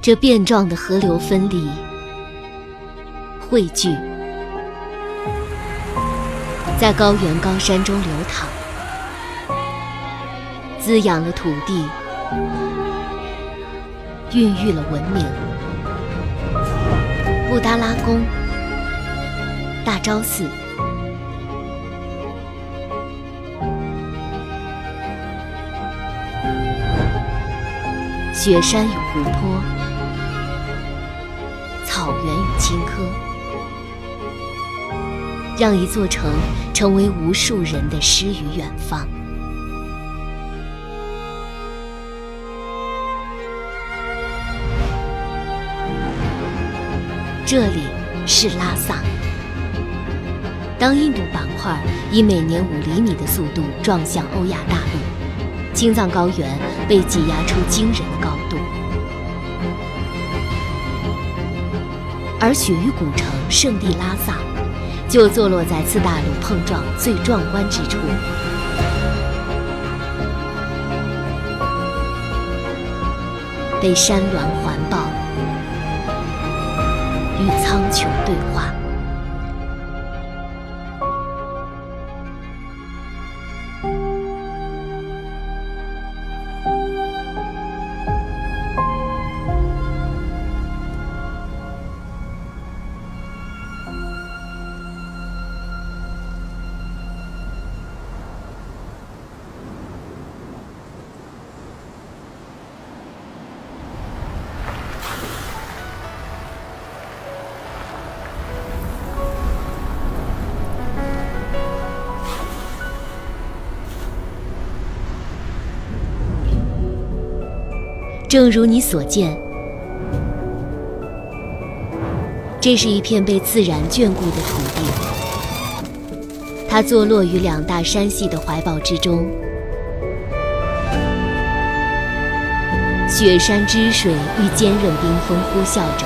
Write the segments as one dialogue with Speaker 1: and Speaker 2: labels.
Speaker 1: 这变状的河流分离、汇聚，在高原高山中流淌，滋养了土地，孕育了文明。布达拉宫、大昭寺、雪山与湖泊，草原与青稞，让一座城成为无数人的诗与远方。这里是拉萨。当印度板块以每年5厘米的速度撞向欧亚大陆，青藏高原被挤压出惊人的高度，而雪域古城圣地拉萨就坐落在次大陆碰撞最壮观之处。被山峦环抱，与苍穹对话。正如你所见，这是一片被自然眷顾的土地，它坐落于2大山系的怀抱之中，雪山之水与坚韧冰峰呼啸着，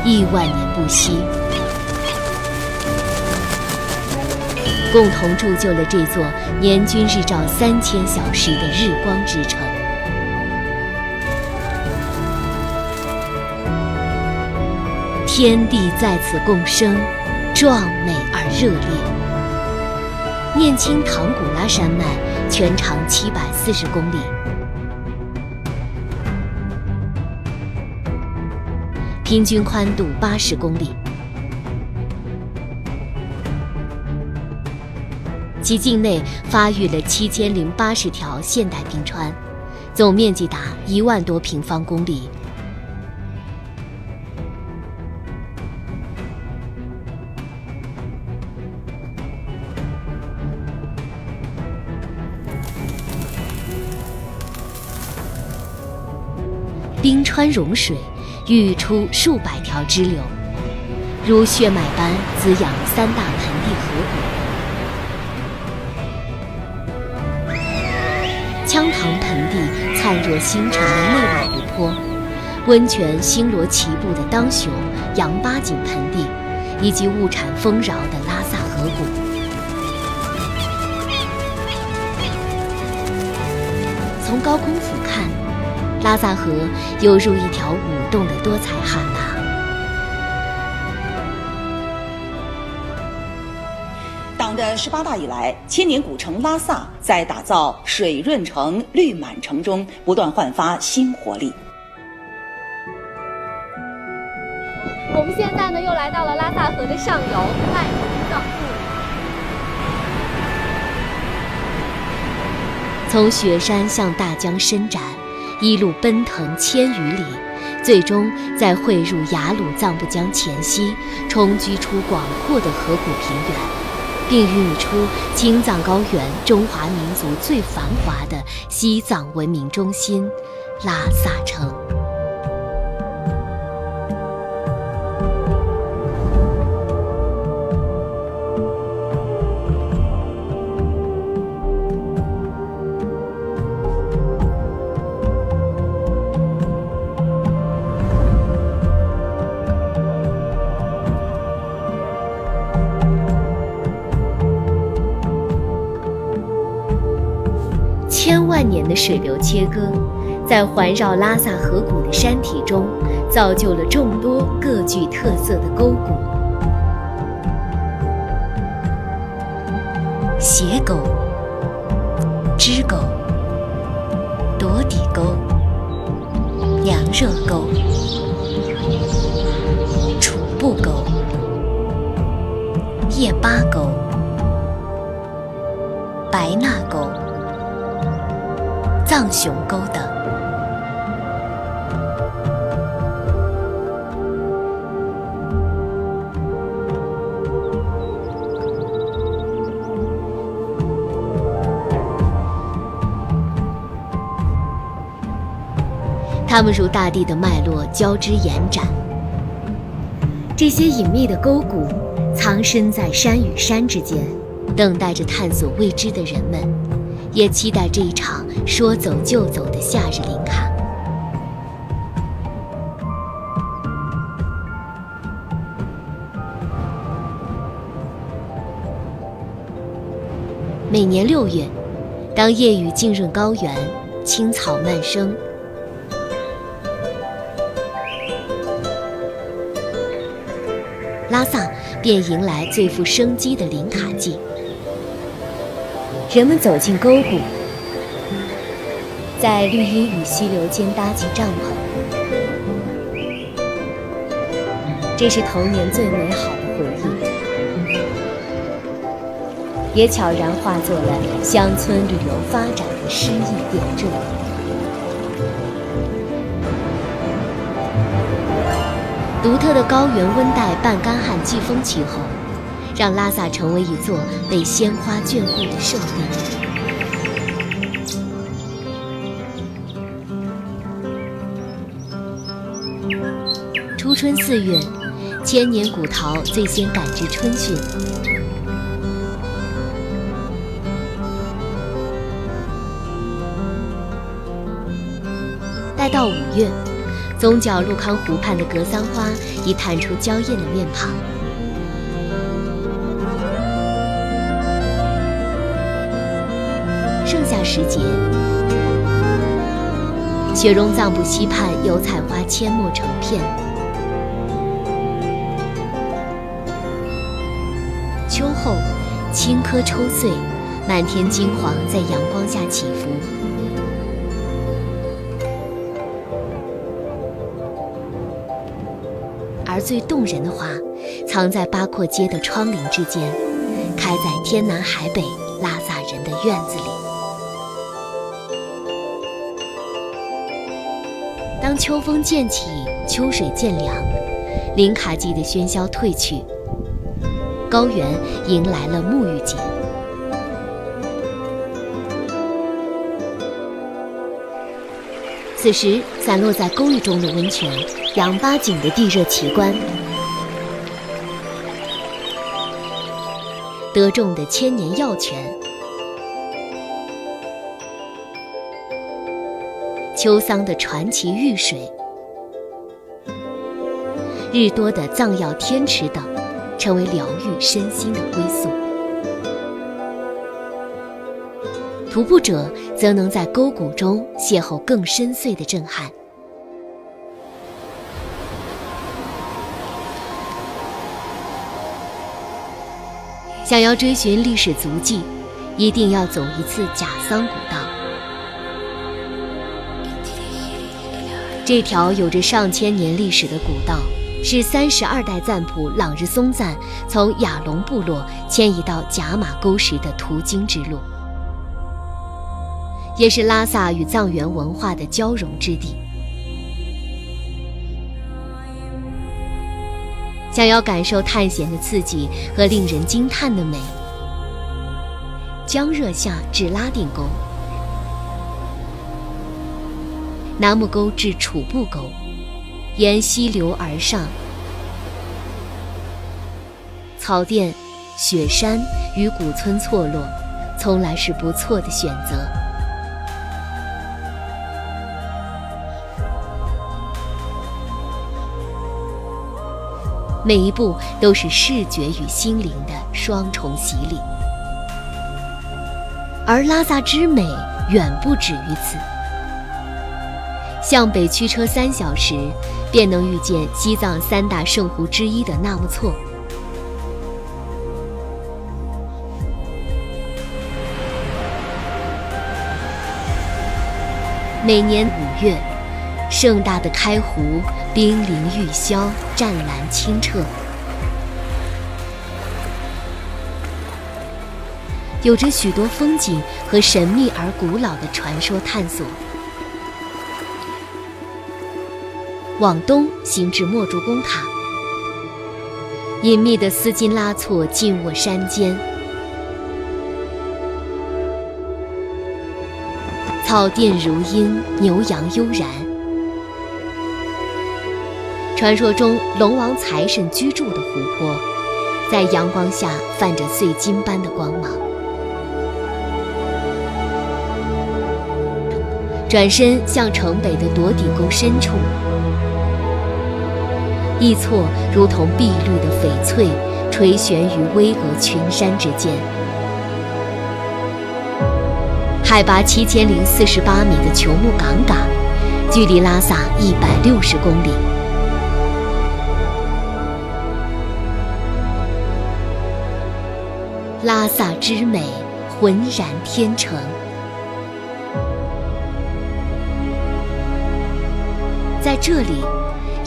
Speaker 1: 亿万年不息，共同铸就了这座年均日照3000小时的日光之城。天地在此共生，壮美而热烈。念青唐古拉山脉全长740公里，平均宽度80公里，其境内发育了7080条现代冰川，总面积达1万多平方公里。冰川融水，孕育出数百条支流，如血脉般滋养3大盆地河谷。羌塘盆地灿若星辰的内陆湖泊，温泉星罗棋布的当雄、羊八井盆地，以及物产丰饶的拉萨河谷。从高空俯瞰，拉萨河犹如一条舞动的多彩哈达。
Speaker 2: 党的18大以来，千年古城拉萨在打造水润城、绿满城中不断焕发新活力。
Speaker 3: 我们现在呢，又来到了拉萨河的上游赖湖道。
Speaker 1: 从雪山向大江伸展，一路奔腾千余里，最终在汇入雅鲁藏布江前夕，冲击出广阔的河谷平原，并孕育出青藏高原中华民族最繁华的西藏文明中心拉萨城。1000万年的水流切割，在环绕拉萨河谷的山体中，造就了众多各具特色的沟谷。斜沟、支沟、夺底沟、娘热沟、楚布沟、叶巴沟、白纳沟、藏雄沟等。它们如大地的脉络交织延展，这些隐秘的沟谷藏身在山与山之间，等待着探索未知的人们，也期待这一场说走就走的夏日林卡。每年6月，当夜雨浸润高原，青草漫生，拉萨便迎来最富生机的林卡季。人们走进沟谷，在绿荫与溪流间搭起帐篷，这是童年最美好的回忆，也悄然化作了乡村旅游发展的诗意点缀。独特的高原温带半干旱季风气候，让拉萨成为一座被鲜花眷顾的圣地。初春4月，千年古桃最先感知春讯。待到5月，总角鹿康湖畔的格桑花已探出娇艳的面庞。盛夏时节，雪绒藏布溪畔油菜花阡陌成片。秋后，青稞抽穗，满天金黄在阳光下起伏。而最动人的花，藏在八廓街的窗棂之间，开在天南海北拉萨人的院子里。当秋风渐起，秋水渐凉，林卡季的喧嚣退去，高原迎来了沐浴节。此时，散落在沟域中的温泉，扬八景的地热奇观，得种的千年药泉，秋桑的传奇玉水，日多的藏药天池等，成为疗愈身心的归宿。徒步者则能在沟谷中邂逅更深邃的震撼。想要追寻历史足迹，一定要走一次甲桑古道。这条有着上千年历史的古道，是32代赞普朗日松赞从雅隆部落迁移到甲马沟时的途经之路，也是拉萨与藏原文化的交融之地。想要感受探险的刺激和令人惊叹的美，江热下至拉定沟，南木沟至楚布沟，沿溪流而上，草甸、雪山与古村错落，从来是不错的选择。每一步都是视觉与心灵的双重洗礼，而拉萨之美远不止于此。向北驱车3小时，便能遇见西藏3大圣湖之一的纳木错。每年5月，盛大的开湖，冰凌玉霄，湛蓝清澈，有着许多风景和神秘而古老的传说探索。往东行至墨竹宫塔，隐秘的斯金拉措静卧山间，草甸如茵，牛羊悠然。传说中龙王财神居住的湖泊，在阳光下泛着碎金般的光芒。转身向城北的朵底沟深处，一错如同碧绿的翡翠，垂悬于巍峨群山之间。海拔7048米的球木岗岗，距离拉萨160公里。拉萨之美，浑然天成。在这里，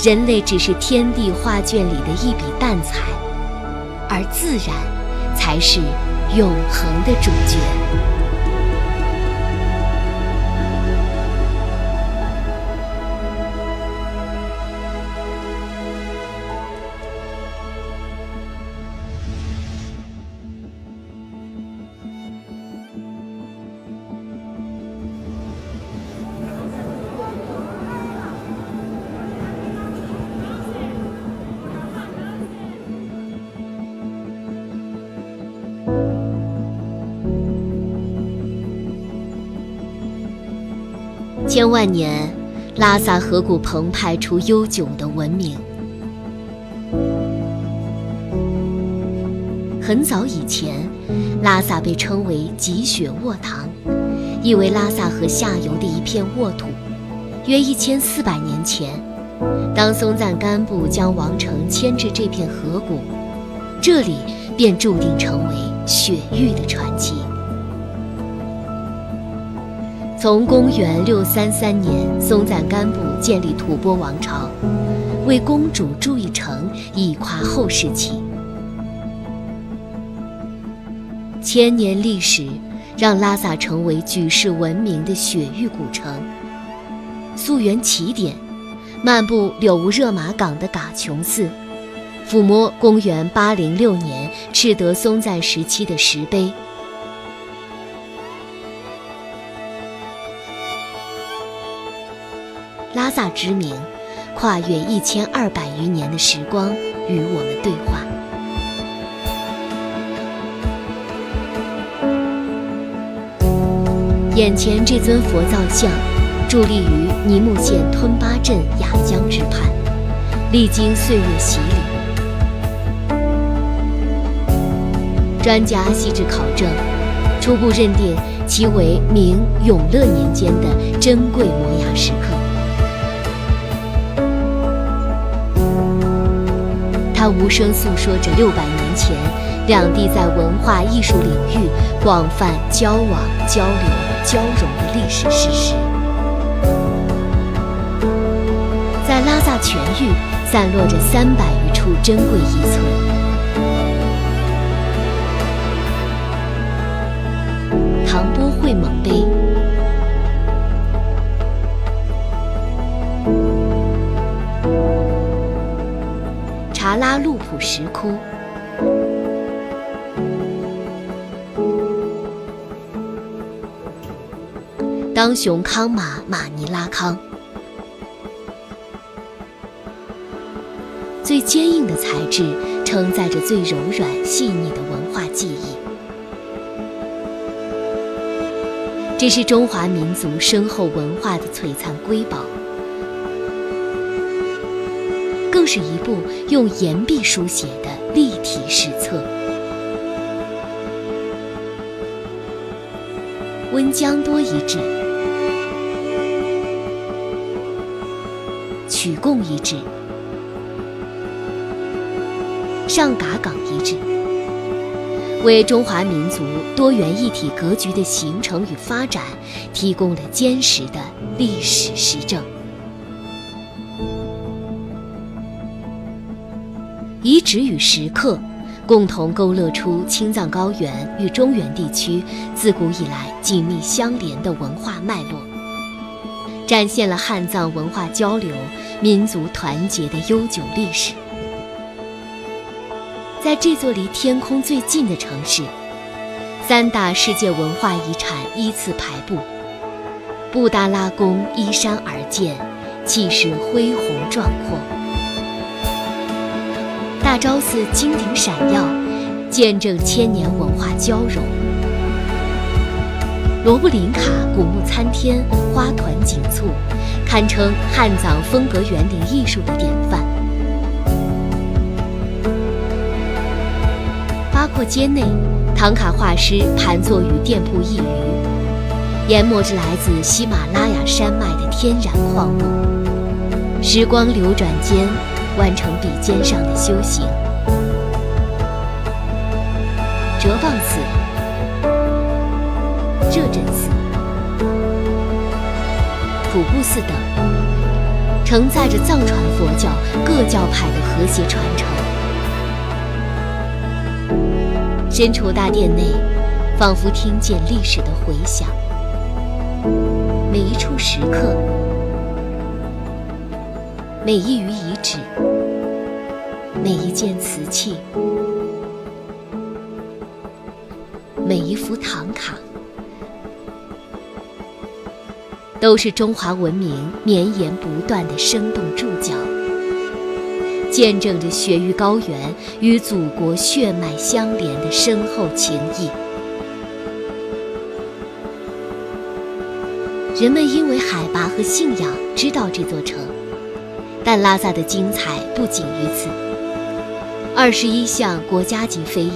Speaker 1: 人类只是天地画卷里的一笔淡彩，而自然才是永恒的主角。千万年，拉萨河谷澎湃出悠久的文明。很早以前，拉萨被称为积雪沃塘，意为拉萨河下游的一片沃土。约1400年前，当松赞干布将王城迁至这片河谷，这里便注定成为雪域的传奇。从公元633年，松赞干布建立吐蕃王朝，为公主筑一城，以夸后世起。千年历史让拉萨成为举世闻名的雪域古城。溯源起点，漫步柳乌热玛岗的噶琼寺，抚摸公元806年赤德松赞时期的石碑。拉萨之名，跨越1200余年的时光，与我们对话。眼前这尊佛造像，伫立于尼木县吞巴镇雅江之畔，历经岁月洗礼。专家细致考证，初步认定其为明永乐年间的珍贵摩崖石刻。它无声诉说着600年前两地在文化艺术领域广泛交往、交流、交融的历史事实。在拉萨全域散落着300余处珍贵遗存。唐波会盟碑、查拉路普石窟、当雄康玛玛尼拉康。最坚硬的材质承载着最柔软细腻的文化记忆，这是中华民族深厚文化的璀璨瑰宝，更是一部用岩壁书写的立体史册。温江多遗址，曲贡遗址、上嘎岗遗址，为中华民族多元一体格局的形成与发展提供了坚实的历史实证。遗址与石刻共同勾勒出青藏高原与中原地区自古以来紧密相连的文化脉络，展现了汉藏文化交流、民族团结的悠久历史。在这座离天空最近的城市，3大世界文化遗产依次排布，布达拉宫依山而建，气势恢宏壮阔。大昭寺金顶闪耀，见证千年文化交融。罗布林卡古木参天，花团锦簇，堪称汉藏风格园林艺术的典范。八廓街内，唐卡画师盘坐于店铺一隅，研磨着来自喜马拉雅山脉的天然矿物。时光流转间，完成笔尖上的修行。哲蚌寺、热振寺、普布寺等，承载着藏传佛教各教派的和谐传承。身处大殿内，仿佛听见历史的回响。每一处石刻，每一隅遗址，每一件瓷器，每一幅唐卡，都是中华文明绵延不断的生动注脚，见证着雪域高原与祖国血脉相连的深厚情谊。人们因为海拔和信仰知道这座城，但拉萨的精彩不仅于此。21项国家级非遗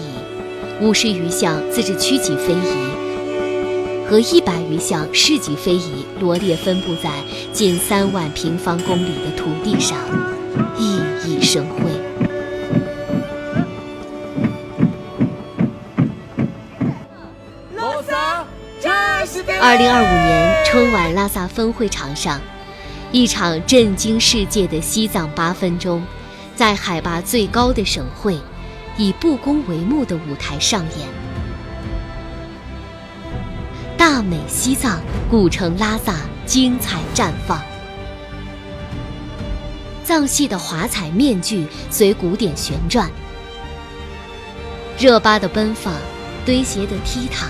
Speaker 1: ，50余项自治区级非遗和100余项市级非遗罗列分布在近3万平方公里的土地上，熠熠生辉。2025年春晚拉萨分会场上，一场震惊世界的西藏8分钟，在海拔最高的省会，以布宫为幕的舞台上演。大美西藏，古城拉萨精彩绽放。藏戏的华彩面具随鼓点旋转，热巴的奔放，堆鞋的踢踏，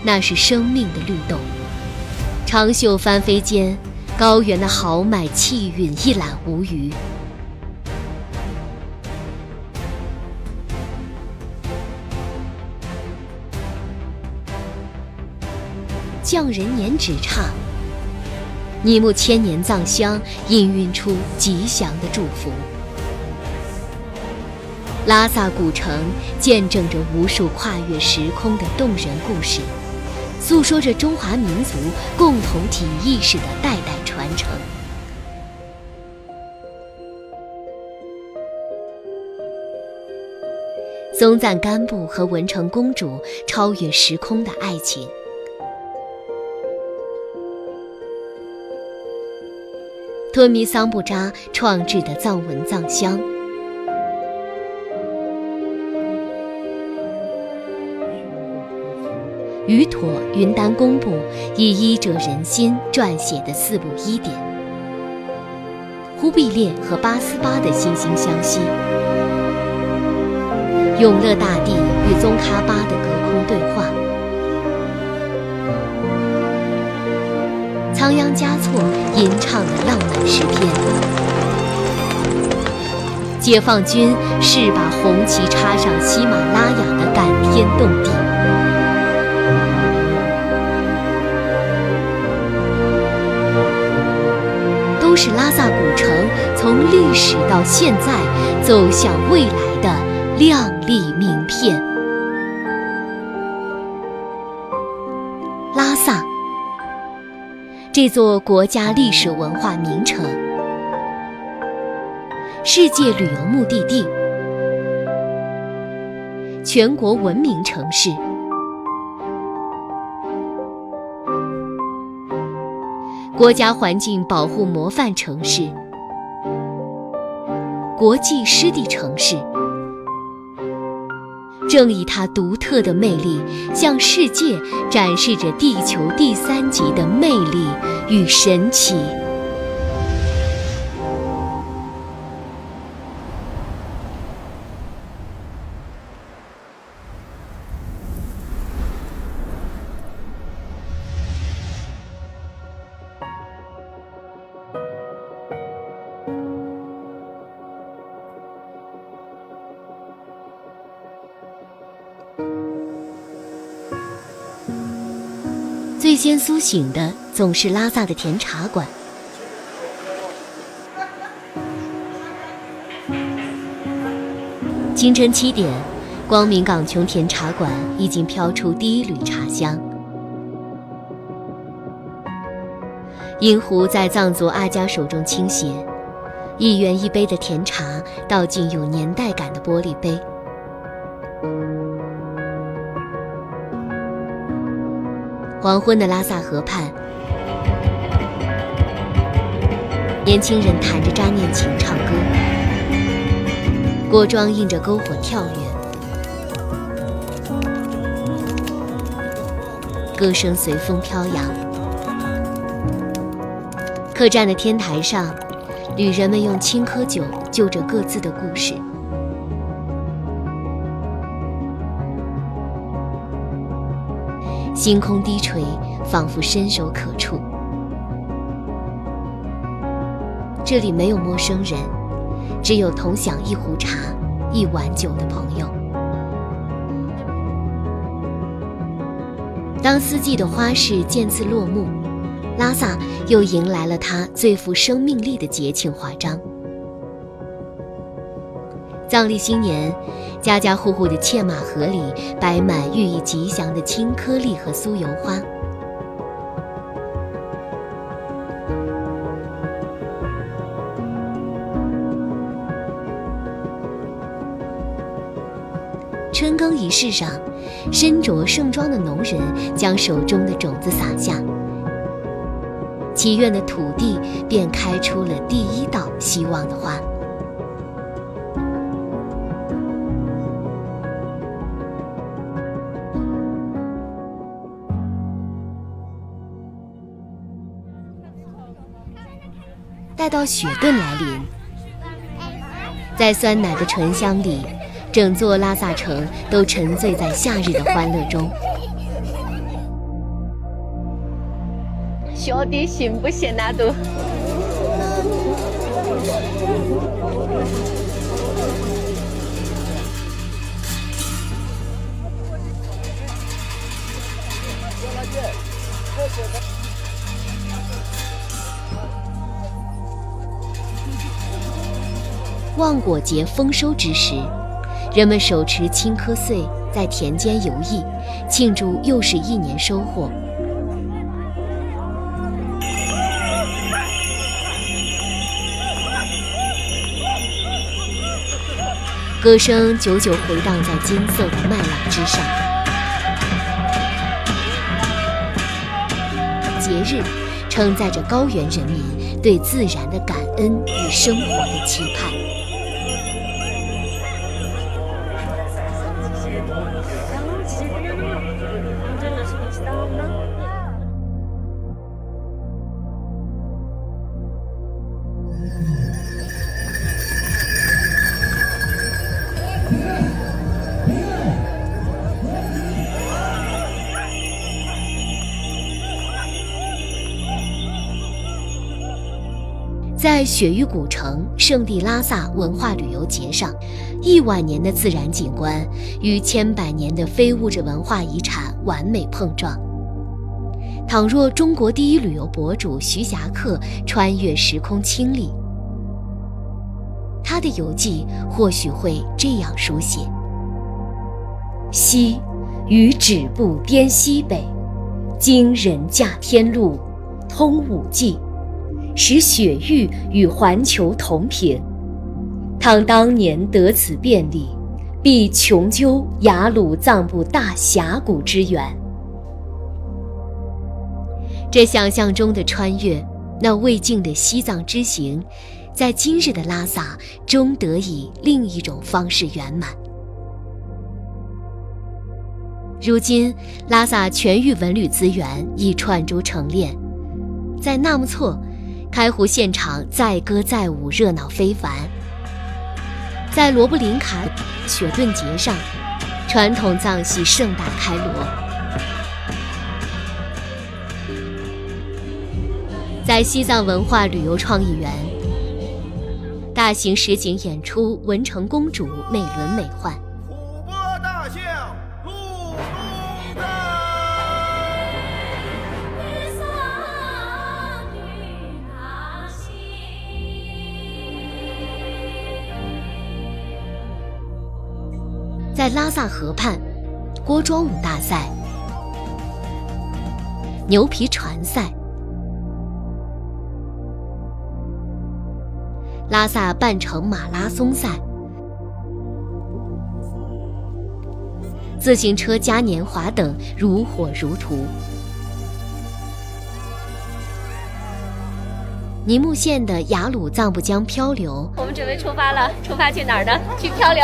Speaker 1: 那是生命的律动。长袖翻飞间，高原的豪迈气韵一览无余。匠人捻纸唱，拟木千年藏香氤氲出吉祥的祝福。拉萨古城见证着无数跨越时空的动人故事，诉说着中华民族共同体意识的代代传承。松赞干布和文成公主超越时空的爱情，吞弥桑布扎创制的藏文藏香，瑜妥云丹公布以医者仁心撰写的4部医典，忽必烈和八思巴的惺惺相惜，永乐大帝与宗喀巴的隔空对话，仓央嘉措吟唱的浪漫诗篇，解放军誓把红旗插上喜马拉雅的感天动地。都是拉萨古城从历史到现在走向未来的亮丽名片。拉萨，这座国家历史文化名城，世界旅游目的地、全国闻名城市、国家环境保护模范城市、国际湿地城市，正以它独特的魅力，向世界展示着地球第3极的魅力与神奇。最先苏醒的总是拉萨的甜茶馆。清晨7点，光明港琼甜茶馆已经飘出第一缕茶香。银壶在藏族阿家手中倾斜，1元1杯的甜茶倒进有年代感的玻璃杯。黄昏的拉萨河畔，年轻人弹着扎念琴唱歌，锅庄映着篝火跳跃，歌声随风飘扬。客栈的天台上，旅人们用青稞酒就着各自的故事。星空低垂，仿佛伸手可触。这里没有陌生人，只有同享一壶茶、一碗酒的朋友。当四季的花市渐次落幕，拉萨又迎来了它最富生命力的节庆华章。藏历新年，家家户户的切马河里摆满寓意吉祥的青稞粒和酥油花。春耕仪式上，身着盛装的农人将手中的种子撒下，祈愿的土地便开出了第一道希望的花。待到雪顿来临，在酸奶的醇香里，整座拉萨城都沉醉在夏日的欢乐中。
Speaker 3: 小弟行不行啊都？
Speaker 1: 望果节丰收之时，人们手持青稞穗在田间游弋，庆祝又是一年收获。歌声久久回荡在金色的麦浪之上。节日承载着高原人民对自然的感恩与生活的期盼。在雪域古城圣地拉萨文化旅游节上，1万年的自然景观与千百年的非物质文化遗产完美碰撞。倘若中国第一旅游博主徐霞客穿越时空亲历，他的游记或许会这样书写：西与止步滇西北，经人驾天路，通五季，使雪域与环球同频，倘当年得此便利，必穷究雅鲁藏布大峡谷之源。这想象中的穿越，那未尽的西藏之行，在今日的拉萨终得以另一种方式圆满。如今，拉萨全域文旅资源已串珠成链，在纳木错，开湖现场载歌载舞，热闹非凡。在罗布林卡雪顿节上，传统藏戏盛大开锣。在西藏文化旅游创意园，大型实景演出《文成公主》美轮美奂。
Speaker 4: 吐蕃大象入东藏。
Speaker 1: 在拉萨河畔，锅庄舞大赛、牛皮船赛、拉萨半程马拉松赛、自行车嘉年华等如火如荼。尼木县的雅鲁藏布江漂流，
Speaker 3: 我们准备出发了，出发去哪儿呢？去漂流。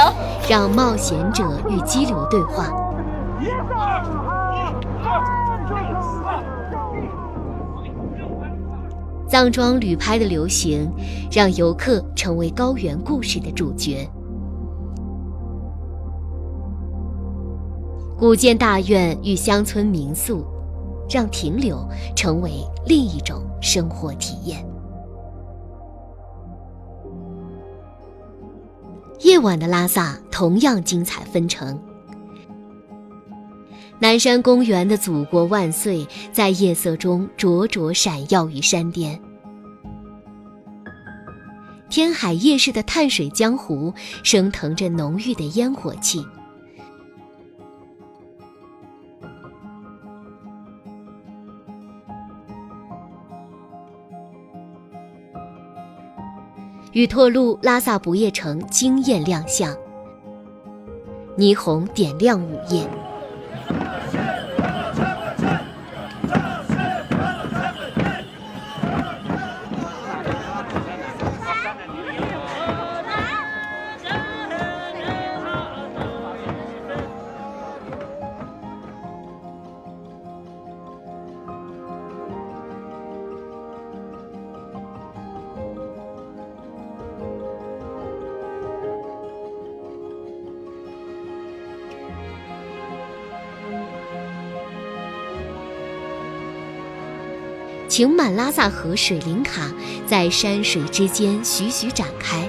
Speaker 1: 让冒险者与激流对话。藏装旅拍的流行，让游客成为高原故事的主角。古建大院与乡村民宿，让停留成为另一种生活体验。夜晚的拉萨同样精彩纷呈。南山公园的祖国万岁在夜色中灼灼闪耀于山巅。天海夜市的碳水江湖升腾着浓郁的烟火气。雨拓路拉萨不夜城惊艳亮相，霓虹点亮午夜。情满拉萨河水灵卡在山水之间徐徐展开。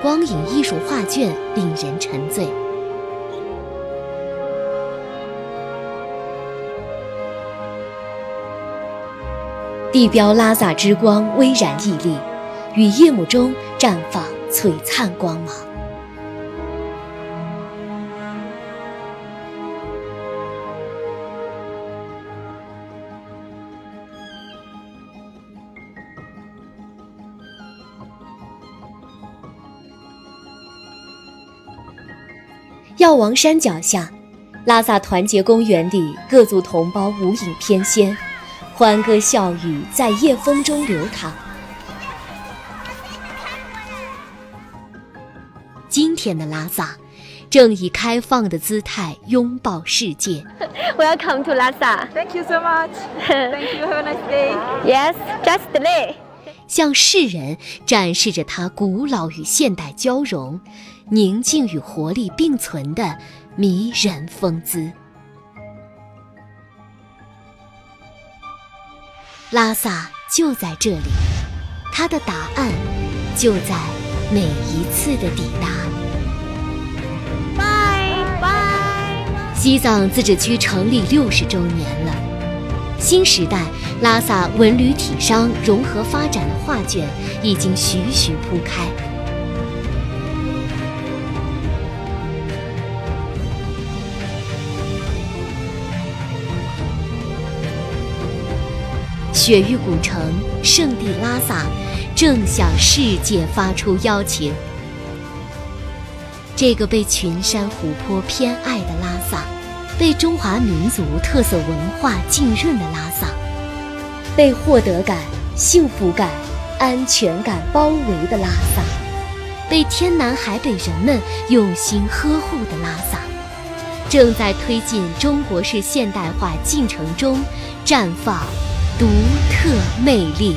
Speaker 1: 光影艺术画卷令人沉醉。地标拉萨之光巍然屹立，于夜幕中绽放璀璨光芒。药王山脚下，拉萨团结公园里各族同胞舞影翩跹，欢歌笑语在夜风中流淌。今天的拉萨正以开放的姿态拥抱世界。
Speaker 3: Welcome to Lhasa.
Speaker 5: Thank you so much. Thank you. Have a nice day.
Speaker 3: Yes, just delay.
Speaker 1: 向世人展示着它古老与现代交融、宁静与活力并存的迷人风姿。拉萨就在这里，它的答案就在每一次的抵达。
Speaker 3: 拜拜。
Speaker 1: 西藏自治区成立60周年了，新时代拉萨文旅体商融合发展的画卷已经徐徐铺开。雪域古城圣地拉萨正向世界发出邀请。这个被群山湖泊偏爱的拉萨，被中华民族特色文化浸润的拉萨，被获得感、幸福感、安全感包围的拉萨，被天南海北人们用心呵护的拉萨，正在推进中国式现代化进程中绽放独特魅力。